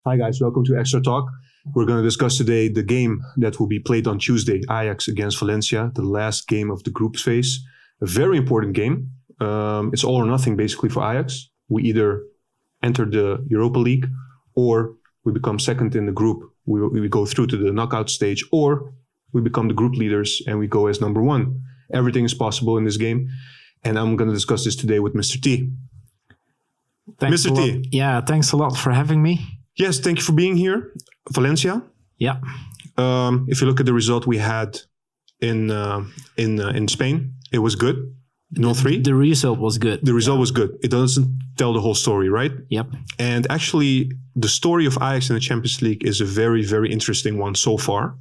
Hi guys, welcome to XtraTalk. We're going to discuss today the game that will be played on Tuesday, Ajax against Valencia, the last game of the group phase. A very important game. It's all or nothing basically for Ajax. We either enter the Europa League or we become second in the group. We go through to the knockout stage, or we become the group leaders and we go as number one. Everything is possible in this game. And I'm going to discuss this today with Mr. T. Thanks Mr. T. Yeah, thanks a lot for having me. Yes, thank you for being here. Valencia. Yeah. If you look at the result we had in Spain, it was good. 0-3. The result was good. The result was good. It doesn't tell the whole story, right? Yep. And actually, the story of Ajax in the Champions League is a very, very interesting one so far.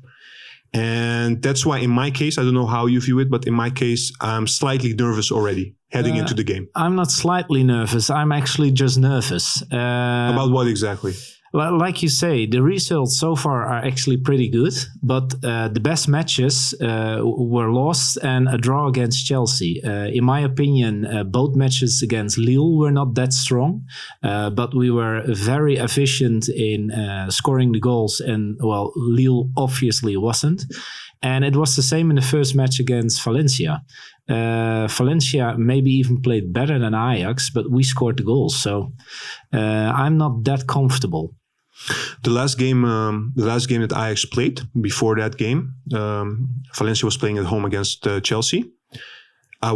And that's why in my case, I don't know how you view it, but in my case, I'm slightly nervous already heading into the game. I'm not slightly nervous. I'm actually just nervous. About what exactly? Like you say, the results so far are actually pretty good, but the best matches were lost and a draw against Chelsea. In my opinion, both matches against Lille were not that strong, but we were very efficient in scoring the goals, and well, Lille obviously wasn't. And it was the same in the first match against Valencia. Valencia maybe even played better than Ajax, but we scored the goals. So I'm not that comfortable. The last game that Ajax played before that game, Valencia was playing at home against Chelsea. I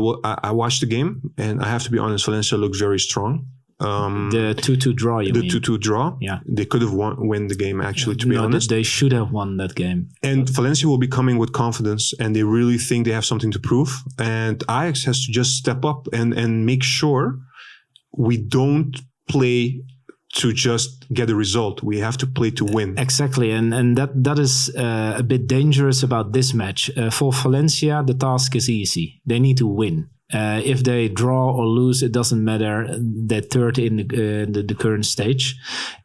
watched the game, and I have to be honest, Valencia looked very strong. The 2-2 draw, you mean? The 2-2 draw. Yeah. They could have won the game, actually, to be honest. They should have won that game. And Valencia will be coming with confidence, and they really think they have something to prove. And Ajax has to just step up and make sure we don't play to just get a result. We have to play to win. Exactly, and that is a bit dangerous about this match. For Valencia, the task is easy. They need to win. If they draw or lose, it doesn't matter. They're third in the current stage.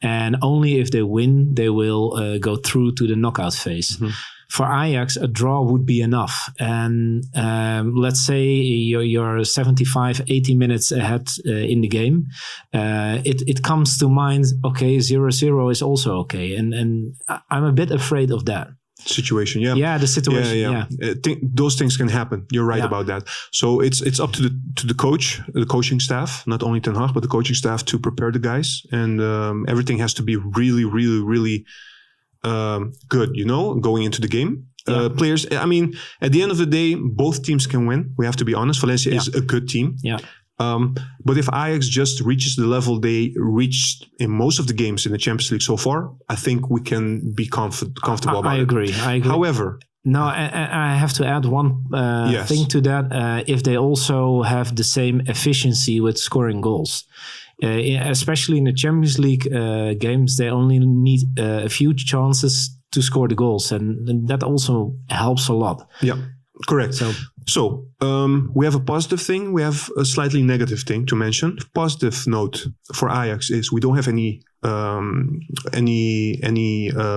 And only if they win, they will go through to the knockout phase. Mm-hmm. For Ajax, a draw would be enough. And let's say you're 75, 80 minutes ahead in the game. It comes to mind, okay, 0-0 is also okay. And I'm a bit afraid of that. Situation, yeah. Yeah, the situation, yeah. Those things can happen. You're right about that. So it's up to the coach, the coaching staff, not only Ten Hag, but the coaching staff to prepare the guys. And everything has to be really, really, really good, going into the game. Players, I mean, at the end of the day, both teams can win. We have to be honest. Valencia is a good team. Yeah. But if Ajax just reaches the level they reached in most of the games in the Champions League so far, I think we can be comfortable about it. I agree. However, no, I have to add one thing to that. If they also have the same efficiency with scoring goals. Especially in the Champions League games, they only need a few chances to score the goals. And that also helps a lot. Yeah, correct. So we have a positive thing. We have a slightly negative thing to mention. Positive note for Ajax is we don't have any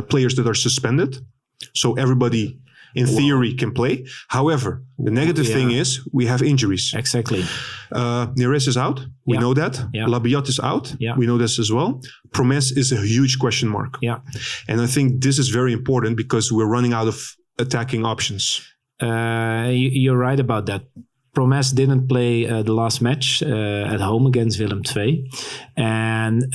players that are suspended. So everybody in theory can play. However, the negative thing is we have injuries. Exactly. Neres is out. We know that. Yeah. Labiat is out. Yeah. We know this as well. Promes is a huge question mark. Yeah. And I think this is very important because we're running out of attacking options. You're right about that. Promes didn't play the last match at home against Willem II. And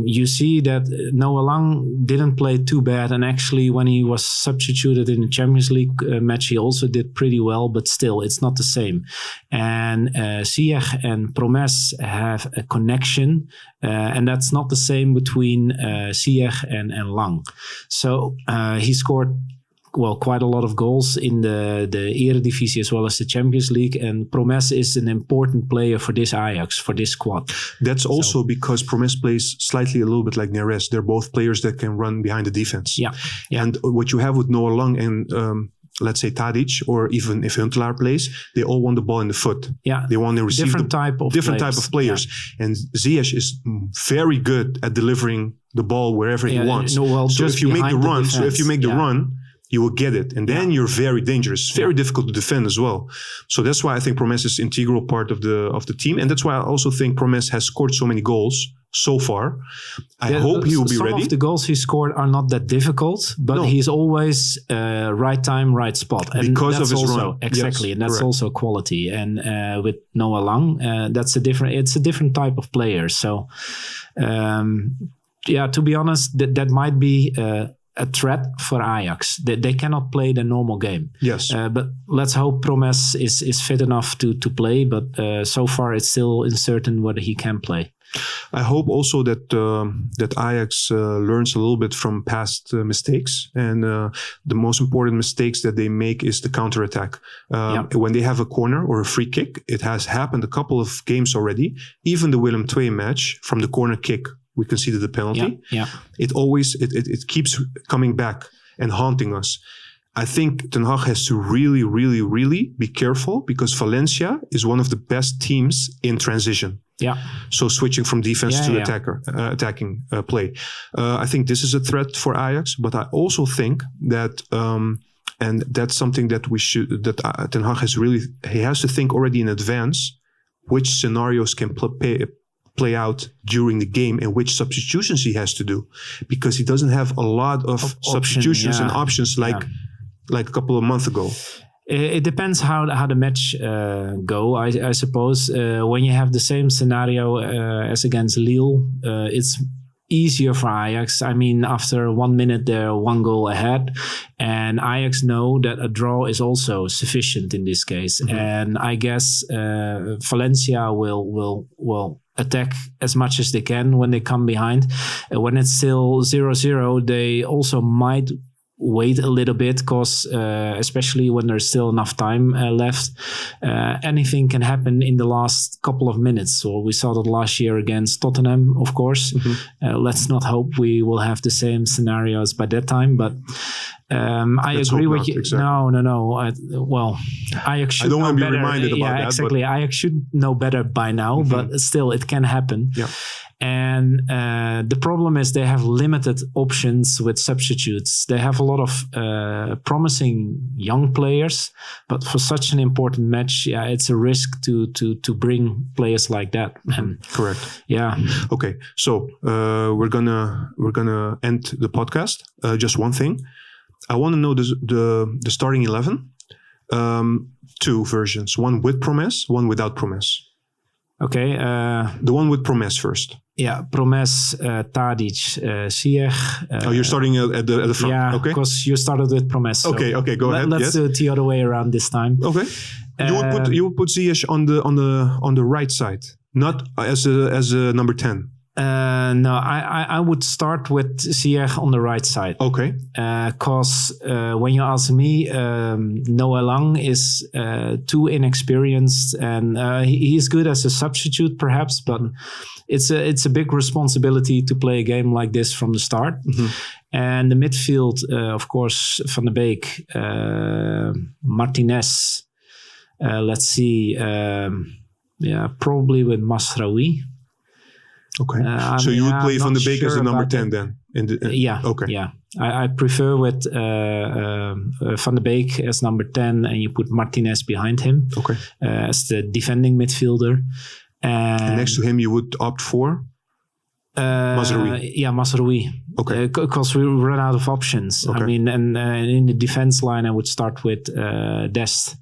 you see that Noah Lang didn't play too bad. And actually, when he was substituted in the Champions League match, he also did pretty well. But still, it's not the same. And Ziyech and Promes have a connection. And that's not the same between Ziyech and Lang. So he scored quite a lot of goals in the Eredivisie as well as the Champions League. And Promes is an important player for this Ajax, for this squad. That's also because Promes plays slightly a little bit like Neres. They're both players that can run behind the defense. Yeah. And what you have with Noah Lang and let's say Tadic, or even if Huntelaar plays, they all want the ball in the foot. Yeah. They want to receive different type of players. Yeah. And Ziyech is very good at delivering the ball wherever he wants. So if you make the run, you will get it. And then you're very dangerous. It's very difficult to defend as well. So that's why I think Promes is an integral part of the team. And that's why I also think Promes has scored so many goals so far. I hope he will be ready. Some of the goals he scored are not that difficult, but he's always right time, right spot. And because of his also, run. Exactly, yes, and that's correct. also quality. And with Noah Lang, it's a different type of player. So, to be honest, that might be a threat for Ajax. They cannot play the normal game. Yes. But let's hope Promes is fit enough to play. But so far, it's still uncertain whether he can play. I hope also that Ajax learns a little bit from past mistakes. And the most important mistakes that they make is the counterattack. When they have a corner or a free kick, it has happened a couple of games already. Even the Willem II match, from the corner kick, we conceded the penalty. It always it keeps coming back and haunting us. I think Ten Hag has to really, really, really be careful, because Valencia is one of the best teams in transition. So switching from defense to attacking play. I think this is a threat for Ajax, but I also think that, and that's something that Ten Hag has to think already in advance, which scenarios can play out during the game and which substitutions he has to do, because he doesn't have a lot of substitutions and options like a couple of months ago. It depends how the match go. I suppose when you have the same scenario as against Lille, it's easier for Ajax. I mean, after 1 minute, they're 1 goal ahead, and Ajax know that a draw is also sufficient in this case. And I guess Valencia will attack as much as they can when they come behind. When it's still 0-0, they also might wait a little bit, because especially when there's still enough time left, anything can happen in the last couple of minutes. So we saw that last year against Tottenham, of course. Let's not hope we will have the same scenarios by that time, but Let's agree with you. Exactly. No. Ajax should I don't want to be better. reminded about that. Yeah, exactly. Ajax should know better by now, but still, it can happen. Yeah. And the problem is they have limited options with substitutes. They have a lot of promising young players, but for such an important match, it's a risk to bring players like that. And correct. Yeah. Okay. So we're gonna end the podcast. Just one thing. I want to know the starting 11. 2 versions. One with Promes, one without Promes. Okay. The one with Promes first. Yeah, Promes, Tadic, Ziyech. You're starting at the front. Yeah, okay. Because you started with Promes. So okay, go ahead. Let's do it the other way around this time. Okay. You would put Ziyech on the right side, not as a number 10. No, I would start with Ziyech on the right side. Okay. Because when you ask me, Noah Lang is too inexperienced, and he's good as a substitute, perhaps, but it's a big responsibility to play a game like this from the start. Mm-hmm. And the midfield, of course, Van de Beek, Martinez. Let's see, probably with Mazraoui. Okay, so you would play Van de Beek as a number 10 then? Okay. Yeah, I prefer with Van de Beek as number 10, and you put Martinez behind him. Okay. As the defending midfielder. And next to him, you would opt for Mazraoui. Yeah, Mazraoui. Okay. Because we run out of options. Okay. I mean, and in the defense line, I would start with Dest,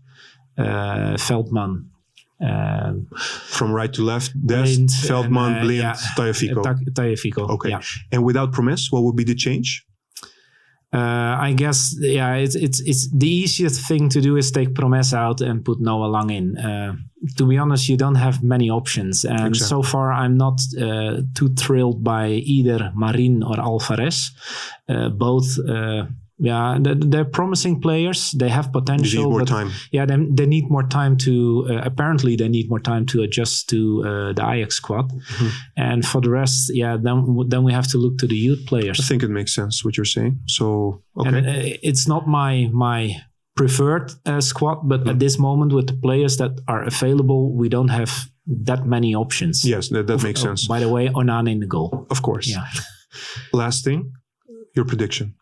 Veldman. From right to left, Dest, Veldman, Blind, Tagliafico. Tagliafico. Okay. Yeah. And without Promes, what would be the change? I guess, it's the easiest thing to do is take Promes out and put Noah Lang in. To be honest, you don't have many options. And so far, I'm not too thrilled by either Marin or Alvarez. Both... they're promising players. They have potential. They need more time. Yeah, they need more time to. Apparently, they need more time to adjust to the Ajax squad. Mm-hmm. And for the rest, then we have to look to the youth players. I think it makes sense what you're saying. So okay, and, it's not my preferred squad, but at this moment, with the players that are available, we don't have that many options. Yes, that makes sense. By the way, Onana in the goal. Of course. Yeah. Last thing, your prediction.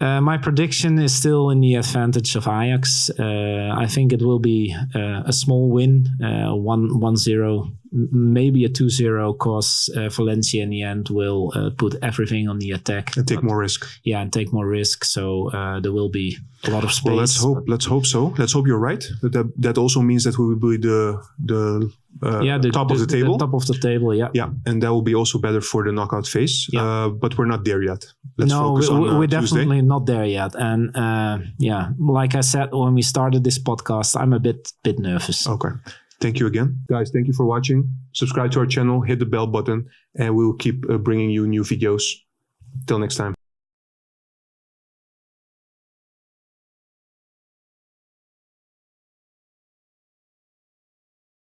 My prediction is still in the advantage of Ajax. I think it will be a small win, 1-0 maybe a 2-0 cause Valencia in the end will put everything on the attack and take more risk. Yeah, and take more risk. So there will be a lot of space. Well, let's hope so. Let's hope you're right. That also means that we will be the top of the table. The top of the table, yeah. Yeah, and that will be also better for the knockout phase. Yeah. But we're not there yet. Let's focus on we're Tuesday. definitely not there yet. And like I said when we started this podcast, I'm a bit nervous. Okay. Thank you again. Guys, thank you for watching. Subscribe to our channel, hit the bell button, and we'll keep bringing you new videos. Till next time.